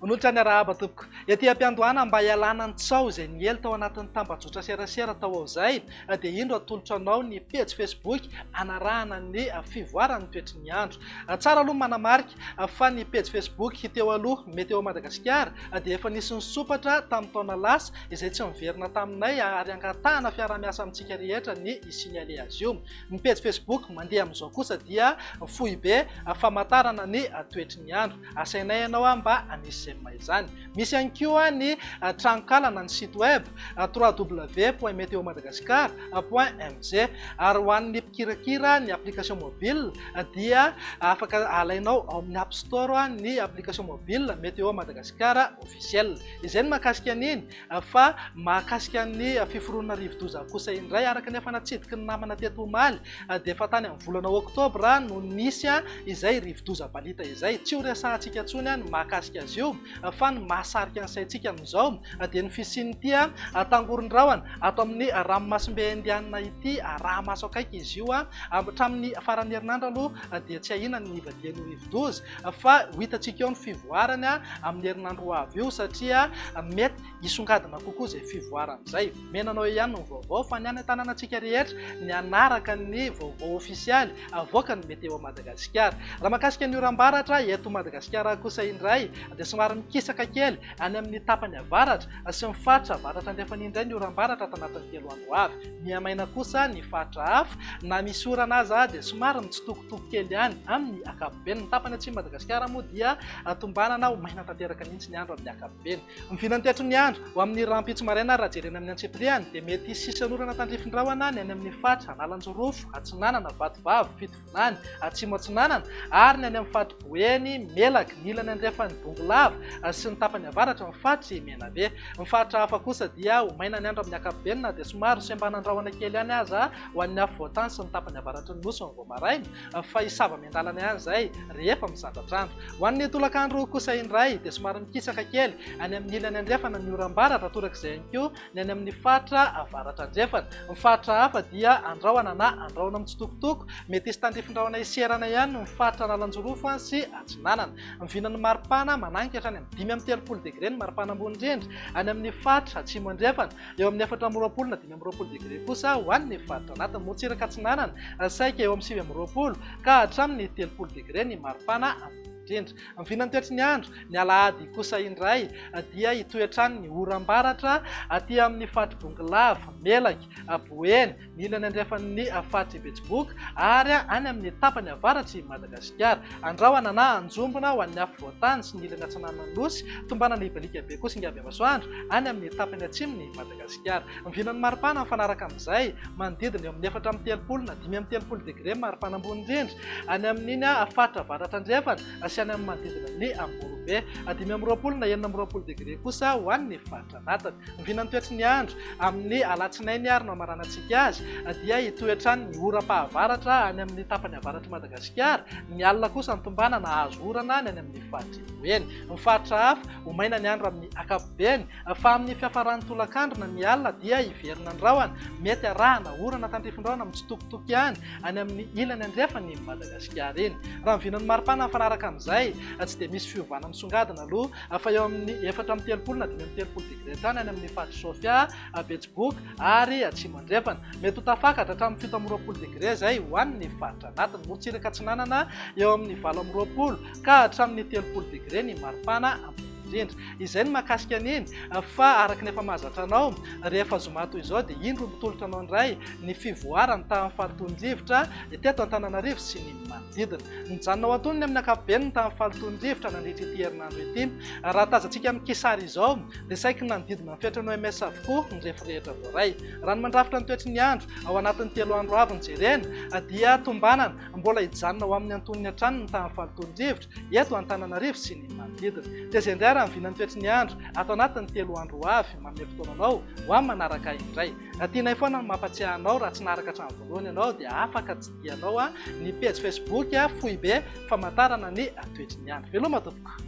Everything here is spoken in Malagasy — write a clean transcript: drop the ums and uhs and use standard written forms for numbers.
Nolotra ny arahaba tompoko. Ety am-piandohana mba hialana ny tsao izay niely tao anatin'ny tambajotra serasera tao ao izay dia indro atolotra anao ny pejy Facebook anarahana ny fivoaran'ny toetry ny andro. Tsara aloha manamarika fa ny pejy Facebook teo aloha Météo Madagasikara dia efa nisy nisopatra tamin'ny taona lasa izay tsy miverina taminay ary angatahana fiara-miasa amintsika rehetra ny isinyaler azy io. Ny pejy Facebook mandeha amin'izao kosa dia fohy be famantarana ny toetry ny andro. Asainay ianao mba anisy izay mahay izany. Misy ihany koa ny tranonkalana ny site web www.meteomadagascar.mg ary ho an'ny mpikirakira ny application mobile dia afaka alainao ao amin'ny App Store ny application mobile Météo Madagascar officiel. Izay ny mahakasika an'iny fa mahakasika ny fiforonana rivo-doza kosa indray araka ny efa natsidiky ny namana teto Omaly dia efa tany amin'ny volana Oktobra no nisy izay rivo-doza balita izay. Tsy ho resahantsika intsony ny mahakasika azy io fa ny mahasarika ny saintsika amin'izao dia ny fisian'ity Tangorondrahona ato amin'ny ranomasimbe indianina ity rahamaso akaiky izy io hatramin'ny faran'ny herinandro aloha dia tsy ahina ny ivadian'ny rivo-doza fa ho hitantsika eo ny fivoarany amin'ny herinandro avy io satria mety hisongadina kokoa izay fivoarana izay. Menanao ihany ny vaovao fa ny any an-tanànantsika rehetra ny anaraka ny vaovao ofisialy avoaka ny Météo Madagasikara. Raha mahakasika ny oram-baratra eto Madagasikara kosa indray dia somary mikisaka kely any amin'ny tapany avaratra sy ny faritra avaratra andrefana indray ny oram-baratra ato anatin'ny 3 andro avy. Miamaina kosa ny faritra hafa na misy orana aza dia somary mitsitokotoko kely ihany amin'ny ankapobeny. Ny tapany atsimo Madagasikara moa dia tombanana ho maina tanteraka mihitsy ny andro amin'ny ankapobeny. Mivinany tetro ny andro ho amin'ny rampitso maraina raha jerena amin'ny Antsipriany dia mety sisan'orana tandrifin-drahona ny any amin'ny faritra Analanjorofo, Atsinanana, Vatovavy, Fitovinany, Atsimo Atsinanana ary ny any amin'ny faritra Boeny, Melaka, ny ilany andrefany Bongolava sy ny tapany avaratra ny faritra Menave. Ny faritra hafa kosa dia ho maina ny andro amin'ny ankapobeny dia somary sembanandrahona kely ihany aza ho an'ny afovoantany sy ny tapany avaratra ny nosy ny Voamaraina fa hisava miandalana ihany izay rehefa misandratr'andro. Ho an'ny tolakandro kosa indray dia somary mikisaka kely any amin'ny ilany andrefana ny oram-baratra torak'izay ihany koa ny any amin'ny faritra avaratra andrefana. Ny faritra hafa dia andrahona na andrahona mitsitokotoko mety hisy tandrifin-drahona iserana ihany ny faritra Analanjorofo sy Atsinanana. Ny vinan'ny maripana manangy hatrany amin'ny 5-30 degré ny maripana ambony indrindra any amin'ny faritra atsimo andrefana, eo amin'ny 420 na 520 degré kosa ho an'ny faritra anatiny. Motsiraka Atsinanana saika eo amin'ny 520 ka hatramin'ny 30 degré ny maripana indrindra. Mivinany toetry ny andro ny alahady kosa indray dia hitoetrany ny oram-baratra aty amin'ny faritra Bongolava, Melaka, Boeny, ny ilany andrefan'ny faritra Betsiboka ary any amin'ny tapany avaratry Madagasikara. Andrahona na anjombona ho an'ny afovoantany sy ny ilany atsinanana nosy tombanana ibalika be kosa ingaby masoandro any amin'ny tapany atsimony Madagasikara. Mivinany maripana mifanaraka amin'izay manodidina eo amin'ny 430 na 530 degré maripana ambony indrindra any amin'iny faritra avaratra andrefana sy any amin'ny manodidina ny Amborobe, 520 na 420 degré kosa ho an'ny faritra anatiny. Mivinany toetry ny andro amin'ny alatsinainy ary no amaranantsika azy dia hitoetrany ny oram-pahavaratra any amin'ny tapany avaratra Madagasikara, ny alina kosa ny tombana na azo orana ny any amin'ny faritra Boeny. Ny faritra hafa ho maina ny andro amin'ny ankapobeny fa amin'ny fiafaran'ny tolakandro na ny alina dia hiverina ny rahona mety arahana orana tandrifin-drahona mitsitokotoko ihany any amin'ny ilany andrefany Madagasikara iny. Raha mivinany maripana mifanaraka amin'izay tsy dia misy fiovana misongadina aloha fa eo amin'ny 430 na 530 degré tany any amin'ny faritra Sofia, Betsiboka ary atsimo andrefana. Mety ho tafakatra hatramin'ny 720 degré izay ho an'ny faritra anatiny. Motsiraka Atsinanana eo amin'ny 20 ka hatramin'ny 30 degré ny maripana indrindra. Izay ny mahakasika an'iny fa araka ny efa mahazatra anao rehefa zoma toy izao dia indro mitolotra anao indray ny fivoarany tamin'ny fahatony-drivotra teto Antananarivo sy ny manodidina. Nijanonao atony ny amin'ny ankapobeny ny tamin'ny fahatony-drivotra nandritra ity herinandro ity. Raha tazantsika amin'ny kisary izao dia saika nanodidina ny fetrany OMS avokoa ny rehefa voaray. Raha ny mandrafitra ny toetry ny andro ao anatin'ny 3 andro avy ny jerena dia tombanana mbola hijanona ao amin'ny antonony hatrany ny tamin'ny fahatony-drivotra eto Antananarivo sy ny manodidina. Dia raha mivinany toetry ny andro ato anatin'ny 3 andro avy manome fotoananao ho amin'ny manaraka indray. Tianay foana ny mampatsiahy anao raha tsy naraka hatramin'ny voalohany ianao dia afaka tsidianao ny pejy Facebook fohy be famantarana ny toetry ny andro. Veloma tompoko.